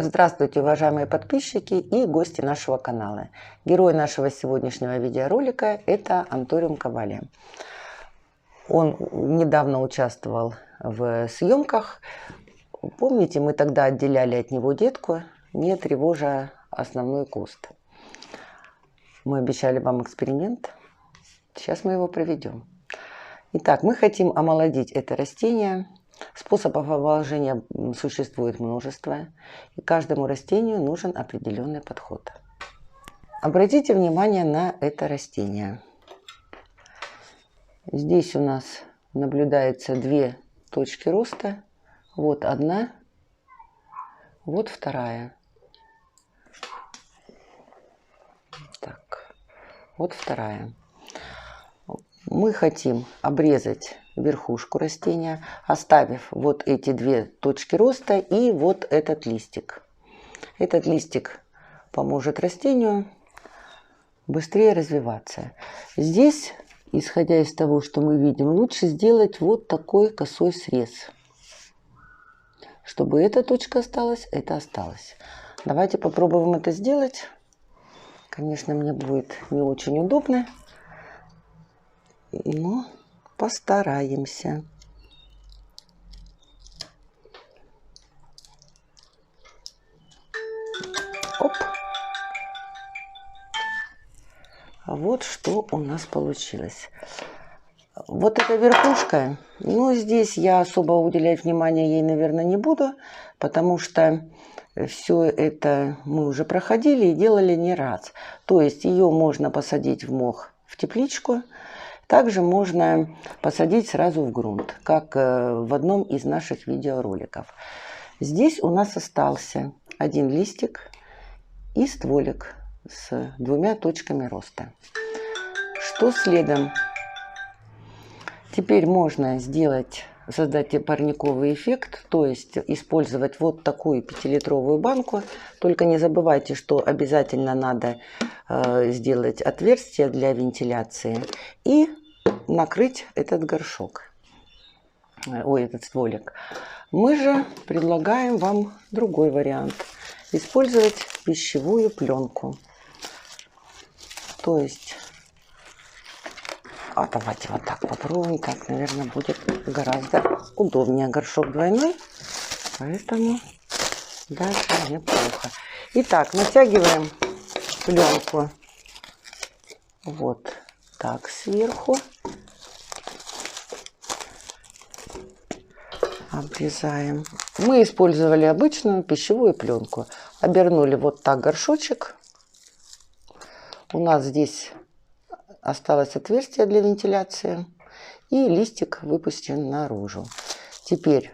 Здравствуйте, уважаемые подписчики и гости нашего канала. Герой нашего сегодняшнего видеоролика – это Анториум Кавалия. Он недавно участвовал в съемках. Помните, мы тогда отделяли от него детку, не тревожа основной куст. Мы обещали вам эксперимент. Сейчас мы его проведем. Итак, мы хотим омолодить это растение. Способов омоложения существует множество, и каждому растению нужен определенный подход. Обратите внимание на это растение. Здесь у нас наблюдается две точки роста. Вот одна, вот вторая. Так, вот вторая. Мы хотим обрезать верхушку растения, оставив вот эти две точки роста и вот этот листик. Этот листик поможет растению быстрее развиваться. Здесь, исходя из того, что мы видим, лучше сделать вот такой косой срез. Чтобы эта точка осталась, это осталось. Давайте попробуем это сделать. Конечно, мне будет не очень удобно, но постараемся. Оп. Вот что у нас получилось. Вот эта верхушка, ну, здесь я особо уделять внимания ей, наверное, не буду, потому что все это мы уже проходили и делали не раз. То есть ее можно посадить в мох, в тепличку. Также можно посадить сразу в грунт, как в одном из наших видеороликов. Здесь у нас остался один листик и стволик с двумя точками роста. Что следом? Теперь можно создать парниковый эффект, то есть использовать вот такую 5-литровую банку. Только не забывайте, что обязательно надо сделать отверстие для вентиляции и накрыть этот горшок, этот стволик. Мы же предлагаем вам другой вариант. Использовать пищевую пленку. То есть, давайте вот так попробуем. Так, наверное, будет гораздо удобнее. Горшок двойной, поэтому даже неплохо. Итак, натягиваем пленку вот так сверху. Обрезаем. Мы использовали обычную пищевую пленку. Обернули вот так горшочек. У нас здесь осталось отверстие для вентиляции. И листик выпущен наружу. Теперь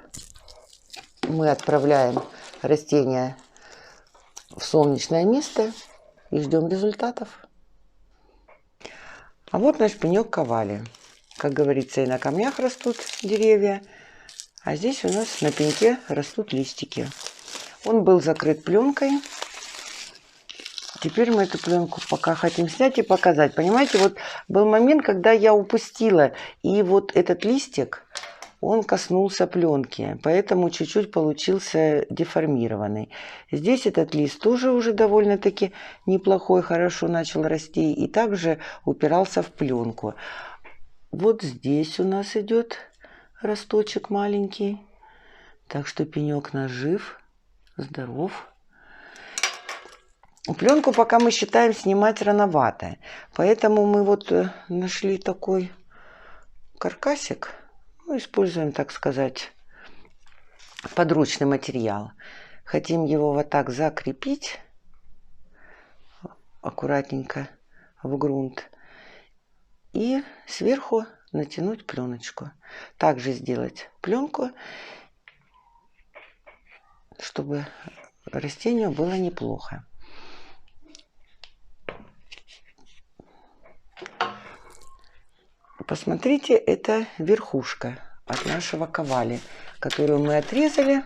мы отправляем растение в солнечное место и ждем результатов. А вот наш пенек Кавалия. Как говорится, и на камнях растут деревья. А здесь у нас на пеньке растут листики. Он был закрыт пленкой. Теперь мы эту пленку пока хотим снять и показать. Понимаете, вот был момент, когда я упустила. И вот этот листик, он коснулся пленки. Поэтому чуть-чуть получился деформированный. Здесь этот лист тоже уже довольно-таки неплохой, хорошо начал расти. И также упирался в пленку. Вот здесь у нас идет росточек маленький. Так что пенек наш жив, здоров. Пленку пока мы считаем снимать рановато. Поэтому мы вот нашли такой каркасик. Ну, используем, так сказать, подручный материал. Хотим его вот так закрепить аккуратненько в грунт. И сверху натянуть пленочку. Также сделать пленку, чтобы растению было неплохо. Посмотрите, это верхушка от нашего Кавалии, которую мы отрезали.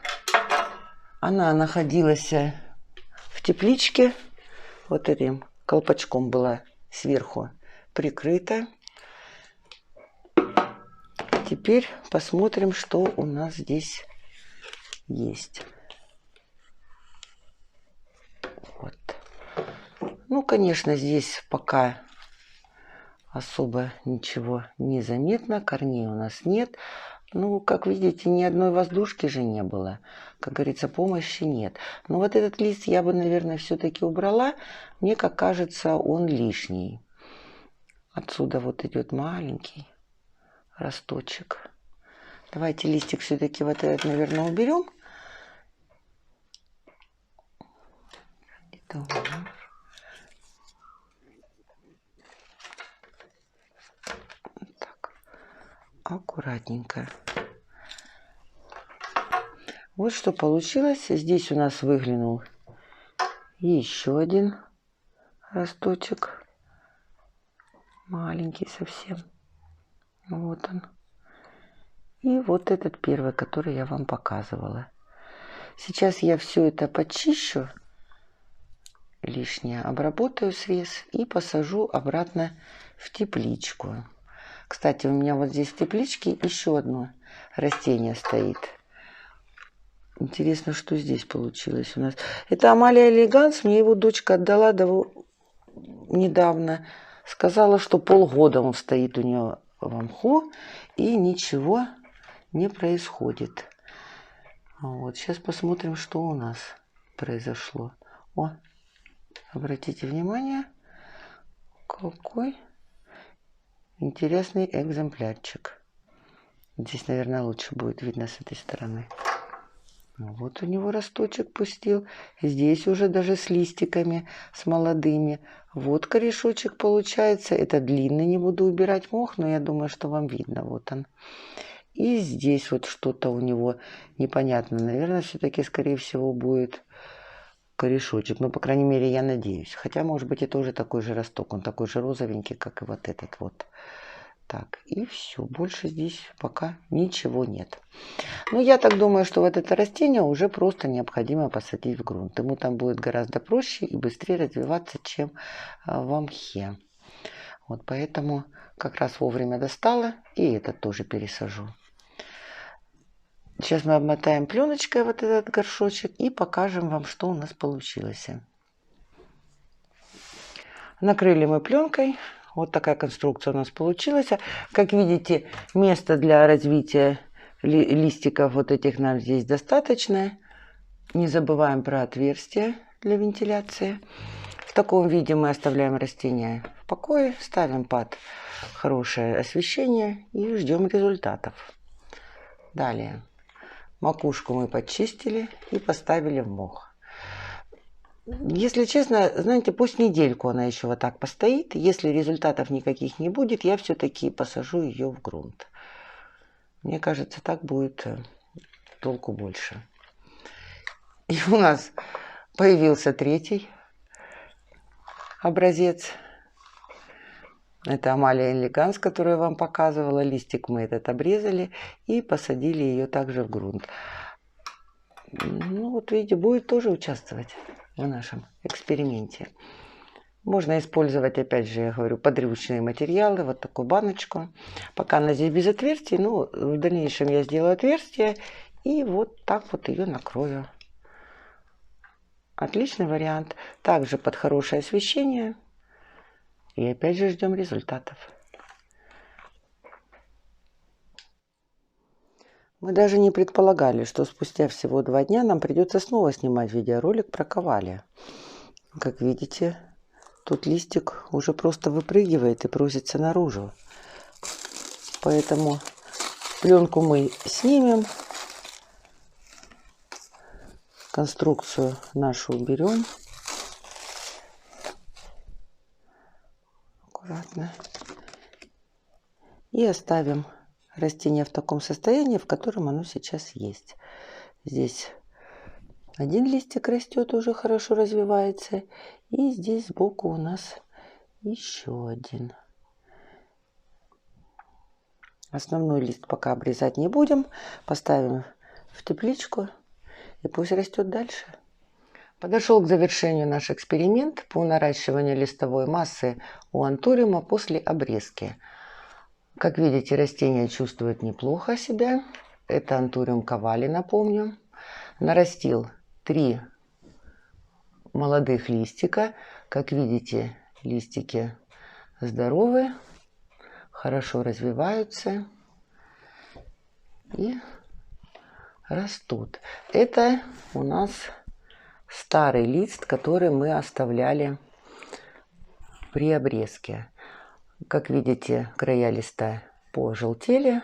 Она находилась в тепличке. Вот этим колпачком была сверху прикрыта. Теперь посмотрим, что у нас здесь есть. Ну, конечно, здесь пока особо ничего не заметно, корней у нас нет. Ну, как видите, ни одной воздушки же не было. Как говорится, помощи нет. Но вот этот лист я бы, наверное, все-таки убрала. Мне, как кажется, он лишний. Отсюда вот идет маленький росточек. Давайте листик все-таки вот этот, наверное, уберем. Так, аккуратненько. Вот что получилось. Здесь у нас выглянул еще один росточек. Маленький совсем. Вот он. И вот этот первый, который я вам показывала. Сейчас я все это почищу. Лишнее обработаю срез и посажу обратно в тепличку. Кстати, у меня вот здесь в тепличке еще одно растение стоит. Интересно, что здесь получилось у нас. Это Амалия элеганс. Мне его дочка отдала недавно. Сказала, что полгода он стоит у нее в мху и ничего не происходит. Вот, сейчас посмотрим, что у нас произошло. О, обратите внимание, какой интересный экземплярчик. Здесь, наверное, лучше будет видно с этой стороны. Вот у него росточек пустил. Здесь уже даже с листиками, с молодыми. Вот корешочек получается. Это длинный, не буду убирать мох, но я думаю, что вам видно. Вот он. И здесь вот что-то у него непонятно. Наверное, все-таки, скорее всего, будет корешочек. Ну, по крайней мере, я надеюсь. Хотя, может быть, это уже такой же росток. Он такой же розовенький, как и вот этот вот. Так, и все. Больше здесь пока ничего нет. Но я так думаю, что вот это растение уже просто необходимо посадить в грунт. Ему там будет гораздо проще и быстрее развиваться, чем в мхе. Вот поэтому как раз вовремя достала и этот тоже пересажу. Сейчас мы обмотаем пленочкой вот этот горшочек и покажем вам, что у нас получилось. Накрыли мы пленкой. Вот такая конструкция у нас получилась. Как видите, места для развития листиков вот этих нам здесь достаточно. Не забываем про отверстие для вентиляции. В таком виде мы оставляем растения в покое, ставим под хорошее освещение и ждем результатов. Далее. Макушку мы почистили и поставили в мох. Если честно, знаете, пусть недельку она еще вот так постоит. Если результатов никаких не будет, я все-таки посажу ее в грунт. Мне кажется, так будет толку больше. И у нас появился третий образец. Это Амалия элеганс, которую я вам показывала. Листик мы этот обрезали и посадили ее также в грунт. Ну вот видите, будет тоже участвовать в нашем эксперименте. Можно использовать, опять же, я говорю, подручные материалы, вот такую баночку. Пока она здесь без отверстий, но в дальнейшем я сделаю отверстие и вот так вот ее накрою. Отличный вариант. Также под хорошее освещение. И опять же ждем результатов. Мы даже не предполагали, что спустя всего 2 дня нам придется снова снимать видеоролик про кавалия. Как видите, тут листик уже просто выпрыгивает и просится наружу. Поэтому пленку мы снимем. Конструкцию нашу уберем. Аккуратно. И оставим растение в таком состоянии, в котором оно сейчас есть. Здесь один листик растет, уже хорошо развивается. И здесь сбоку у нас еще один. Основной лист пока обрезать не будем. Поставим в тепличку и пусть растет дальше. Подошел к завершению наш эксперимент по наращиванию листовой массы у антуриума после обрезки. Как видите, растение чувствует неплохо себя. Это антуриум кавали, напомню. Нарастил 3 молодых листика. Как видите, листики здоровы, хорошо развиваются и растут. Это у нас старый лист, который мы оставляли при обрезке. Как видите, края листа пожелтели.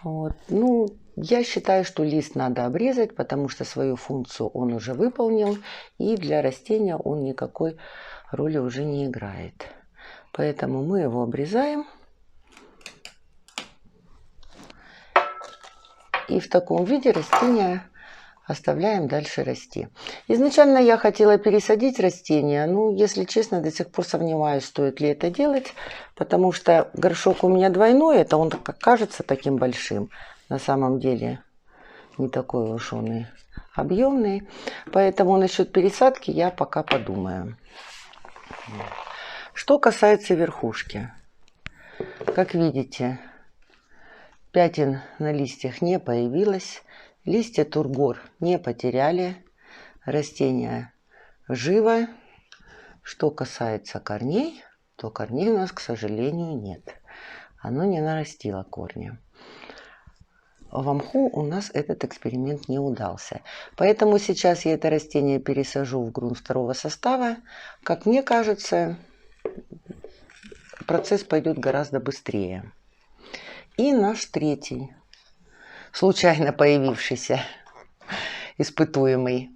Вот. Ну, я считаю, что лист надо обрезать, потому что свою функцию он уже выполнил, и для растения он никакой роли уже не играет. Поэтому мы его обрезаем. И в таком виде растение оставляем дальше расти. Изначально я хотела пересадить растение, но, если честно, до сих пор сомневаюсь, стоит ли это делать, потому что горшок у меня двойной, это он как кажется таким большим, на самом деле не такой уж он и объемный, поэтому насчет пересадки я пока подумаю. Что касается верхушки, как видите, пятен на листьях не появилось. Листья тургор не потеряли, растение живо. Что касается корней, то корней у нас, к сожалению, нет. Оно не нарастило корни. В мху у нас этот эксперимент не удался. Поэтому сейчас я это растение пересажу в грунт второго состава. Как мне кажется, процесс пойдет гораздо быстрее. И наш третий, случайно появившийся испытуемый,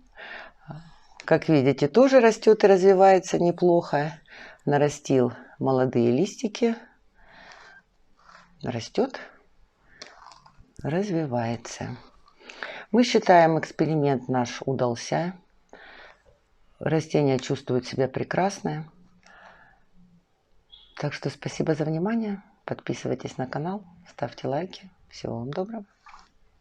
как видите, тоже растет и развивается неплохо. Нарастил молодые листики. Растет, развивается. Мы считаем, эксперимент наш удался. Растение чувствует себя прекрасно. Так что спасибо за внимание. Подписывайтесь на канал, ставьте лайки. Всего вам доброго.